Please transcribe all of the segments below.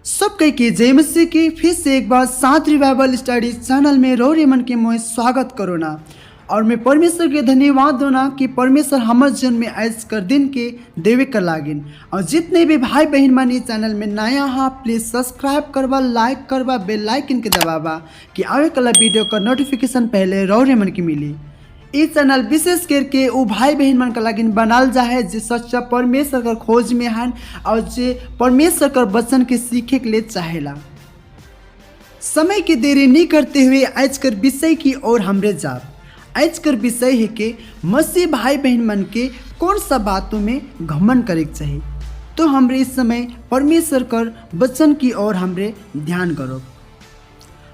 सब कह के जय मसीह की फिर से एक बार साथ रिवाइवल स्टडी चैनल में रो मन के मोह स्वागत करो ना। और मैं परमेश्वर के धन्यवाद दो ना कि परमेश्वर हमारे जीवन में आज कर दिन के देवे कर लागिन। और जितने भी भाई बहन मानी चैनल में नया हाँ प्लीज़ सब्सक्राइब करवा, लाइक करवा, बेल आइकन के दबावा कि आवे कला वीडियो का नोटिफिकेशन पहले रो मन की मिली। इस चैनल विशेष करके वो भाई बहन मन का लागिन बनाल जा है जो सच्चा परमेश्वर का खोज में हन और जो परमेश्वर का वचन के सीखे के लिए चाहेला। समय की देरी नहीं करते हुए आज कर विषय की ओर हमरे जाब। आज कर विषय है कि मसीह भाई बहन मन के कौन सा बातों में घमंड करे चाहिए। तो हमरे इस समय परमेश्वर कर वचन की ओर हमरे ध्यान करो।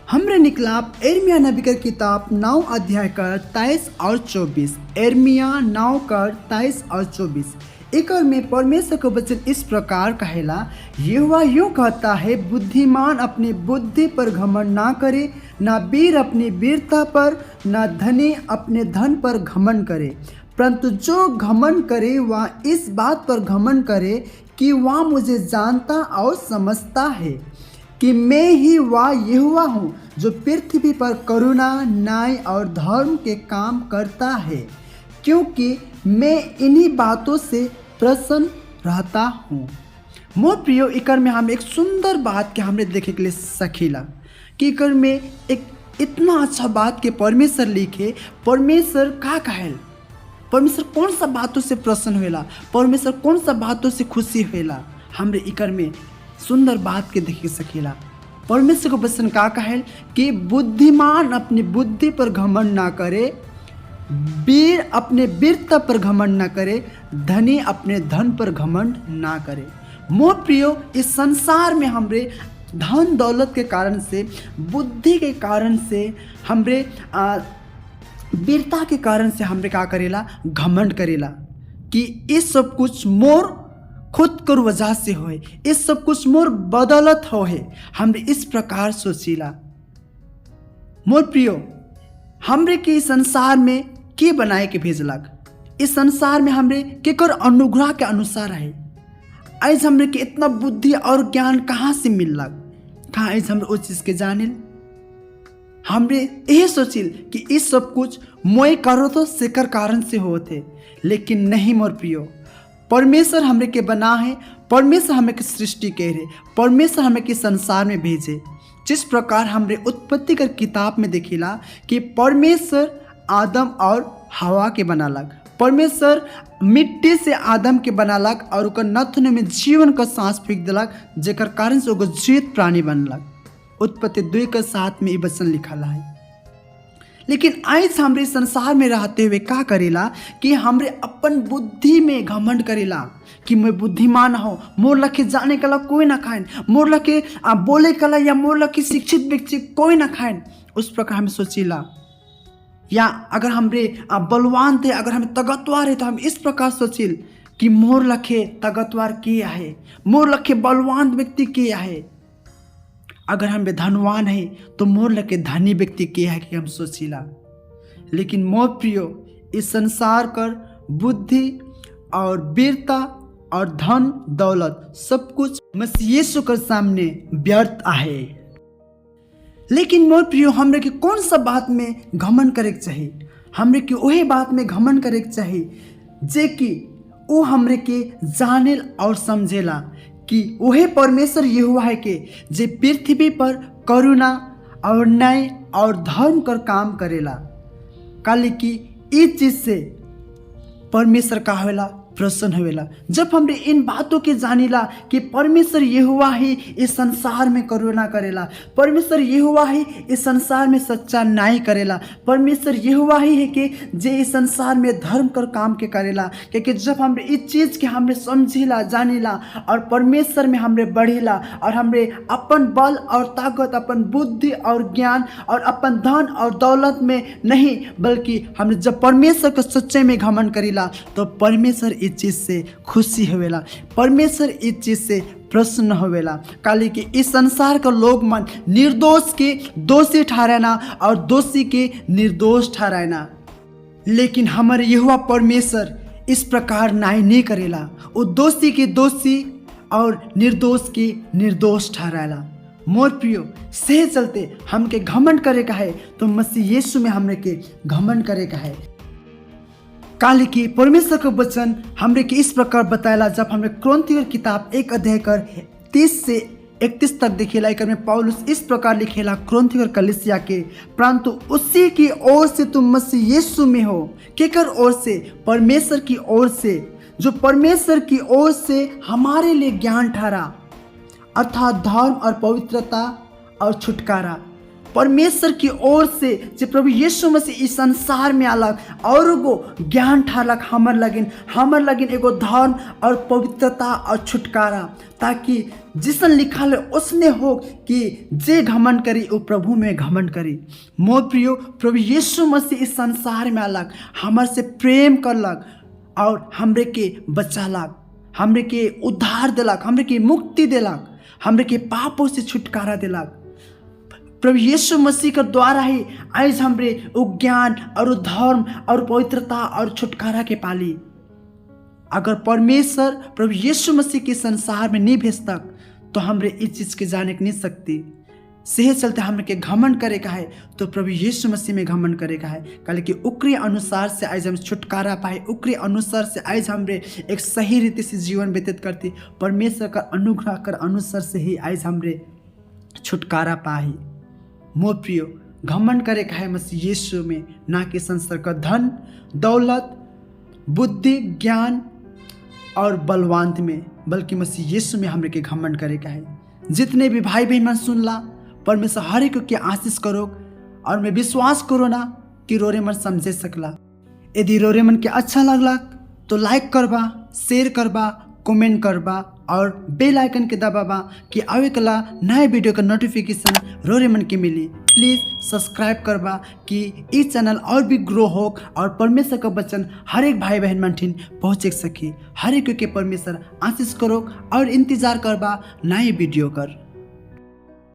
हमरे निकलाप एर्मिया नबी का किताब 9 अध्याय कर 23 और 24। एर्मिया 9 कर 23 और 24 एक और में परमेश्वर का वचन इस प्रकार कहेला, यहोवा यूँ कहता है, बुद्धिमान अपनी बुद्धि पर घमंड ना करे, ना वीर अपनी वीरता पर, ना धनी अपने धन पर घमंड करे, परंतु जो घमंड करे वह इस बात पर घमंड करे कि वह मुझे जानता और समझता है कि मैं ही वह यहोवा हूँ जो पृथ्वी पर करुणा, न्याय और धर्म के काम करता है, क्योंकि मैं इन्हीं बातों से प्रसन्न रहता हूँ। मोर प्रियो, इकर में हम एक सुंदर बात के हमने देखे के लिए सखीला कि इकर में एक इतना अच्छा बात के परमेश्वर लिखे। परमेश्वर का कहल, परमेश्वर कौन सा बातों से प्रसन्न हुएला, परमेश्वर कौन सा बातों से खुशी हुएला, हमरे इकर में सुंदर बात के देखे सकेला। परमेश्वर को वचन का कहल कि बुद्धिमान अपनी बुद्धि पर घमंड ना करे, वीर अपने वीरता पर घमंड ना करे, धनी अपने धन पर घमंड ना करे। मोह प्रियो, इस संसार में हमरे धन दौलत के कारण से, बुद्धि के कारण से, हमरे वीरता के कारण से हमरे का करेला, घमंड करेला कि इस सब कुछ मोर खुद कर वजह से होए, इस सब कुछ मोर बदौलत हो है। हमरे इस प्रकार सोचीला। मोर प्रियो, हमरे के इस संसार में के बनाए के भेजलक, इस संसार में हमरे केकर अनुग्रह के अनुसार है। आज हमरे के इतना बुद्धि और ज्ञान कहाँ से मिललक, कहाँ आज हमरे उस चीज़ के जानिल। हमरे यही सोचिल कि इस सब कुछ मोए करो तो सेकर कारण से होते, लेकिन नहीं मोर प्रियो। परमेश्वर हमरे के बना है, परमेश्वर हमें की सृष्टि कह रहे, परमेश्वर हमें के संसार में भेजे। जिस प्रकार हमरे उत्पत्ति कर किताब में देखिला कि परमेश्वर आदम और हवा के बनालक, परमेश्वर मिट्टी से आदम के बनालक और ओकर नथुन में जीवन का सांस फेंक दिलक, जेकर कारण से ओकर जीवित प्राणी बनलक। उत्पत्ति 2:7 में ये वचन लिखल है। लेकिन आज हमरे संसार में रहते हुए का करेला कि हमरे अपन बुद्धि में घमंड करेला कि मैं बुद्धिमान हो, मोर लखे जाने कला कोई ना खाएं, मोर लखे बोले कला या मोर लखे शिक्षित व्यक्ति कोई ना खाएं। उस प्रकार हम सोचीला। या अगर हमरे बलवान थे, अगर हम ताकतवर है तो हम इस प्रकार सोचिल कि मोर लखे ताकतवर किया है, मोर लखे बलवान व्यक्ति किया है। अगर हम धनवान है तो मोर लगे धनी व्यक्ति के है कि हम सोचीला। लेकिन मोर प्रियो, इस संसार कर बुद्धि और वीरता और धन दौलत सब कुछ मसीह यीशु के सामने व्यर्थ आहे। लेकिन मोर प्रियो, हमरे के कौन सा बात में घमंड करे चाहिए, हमरे के वही बात में घमंड करे चाहिए जे कि वो हमरे के जानेल और समझेला कि वही परमेश्वर यहोवा है के जे पृथ्वी पर करुणा और न्याय और धर्म कर काम करेला। काली कि इस चीज से परमेश्वर का होला प्रसन्न होवेला। जब हमरे इन बातों के जानिला कि परमेश्वर यहोवा ही इस संसार में करुणा करेला, परमेश्वर यहोवा ही इस संसार में सच्चा न्याय करेला, परमेश्वर यहोवा ही है कि जे इस संसार में धर्म कर काम के करेला। क्योंकि जब हमरे इस चीज़ के हमरे समझिला, जानिला और परमेश्वर में हमरे बढ़ेला और हमरे अपन बल और ताकत, अपन बुद्धि और ज्ञान और अपन धन और दौलत में नहीं, बल्कि हमरे जब परमेश्वर के सच्चे में घमंड करेला तो परमेश्वर इस चीज़ से खुशी होवेला, परमेश्वर इस चीज़ से प्रसन्न होवेला। काली कि इस संसार का लोग मन निर्दोष के दोषी ठहराना और दोषी के निर्दोष ठहराना, लेकिन हमारे यहोवा परमेश्वर इस प्रकार न्याय नहीं करेला। वो दोषी के दोषी और निर्दोष के निर्दोष ठहराला। मोर प्रियो, से चलते हमके घमंड करे का है तो मसीह यीशु में हमरे के घमंड करे का है। काली की परमेश्वर का वचन हमरे के इस प्रकार बताएला, जब हमरे क्रोन्थियर किताब 1 अध्याय कर 30 से 31 तक देखेला। एक में पौलुस इस प्रकार लिखेला क्रोन्थियर कलीसिया के, परंतु उसी की ओर से तुम मसीह यीशु में हो। केकर ओर से? परमेश्वर की ओर से, जो परमेश्वर की ओर से हमारे लिए ज्ञान ठहरा, अर्थात धर्म और पवित्रता और छुटकारा। परमेश्वर की ओर से जो प्रभु यीशु मसीह इस संसार में आलक और वो ज्ञान ठहरलक हमर लगिन एगो धर्म और पवित्रता और छुटकारा, ताकि जिसन लिखल है उसने हो कि जे घमंड करी वो प्रभु में घमंड करी। मोर प्रियो, प्रभु यीशु मसीह इस संसार में आलक, हमर से प्रेम करलक और हमरे के बचालक, हमरे के उद्धार दिलक, हमरे के मुक्ति दिलक, हमरे के पापों से छुटकारा दिलक। प्रभु यीशु मसीह के द्वारा ही आज हमरे वो ज्ञान और वो धर्म और पवित्रता और छुटकारा के पाली। अगर परमेश्वर प्रभु यीशु मसीह के संसार में नहीं भेजतक तो हमरे इस चीज़ के जाने के नहीं सकती। सेह चलते हमरे के घमंड करे का है तो प्रभु यीशु मसीह में घमंड करे का है। कल कि उकरे अनुसार से आज हम छुटकारा पाए, उकरे अनुसार से आज हमरे एक सही रीति से जीवन व्यतीत करती। परमेश्वर का अनुग्रह कर अनुसार से ही आज हमरे छुटकारा पाए। मोर प्रियो, घमंड करे का है मसीह यीशु में, ना कि संसार का धन दौलत बुद्धि ज्ञान और बलवंत में, बल्कि मसीह यीशु में हमरे के घमंड करे का है। जितने भी भाई बहन मन सुनला, परमेश्वर हर एक के आशीष करो और मैं विश्वास करो ना कि रोरे मन समझे सकला। यदि रोरे मन के अच्छा लगला तो लाइक करबा, शेयर करबा, कमेंट करबा और बेल आइकन के दबाबा कि आवे कला नए वीडियो का नोटिफिकेशन रोरे मन के मिली। प्लीज़ सब्सक्राइब करबा कि ये चैनल और भी ग्रो हो और परमेश्वर का वचन हर एक भाई बहन मन ठिन पहुँचे सके। हर एक के परमेश्वर आशीष करो और इंतजार करबा नए वीडियो कर।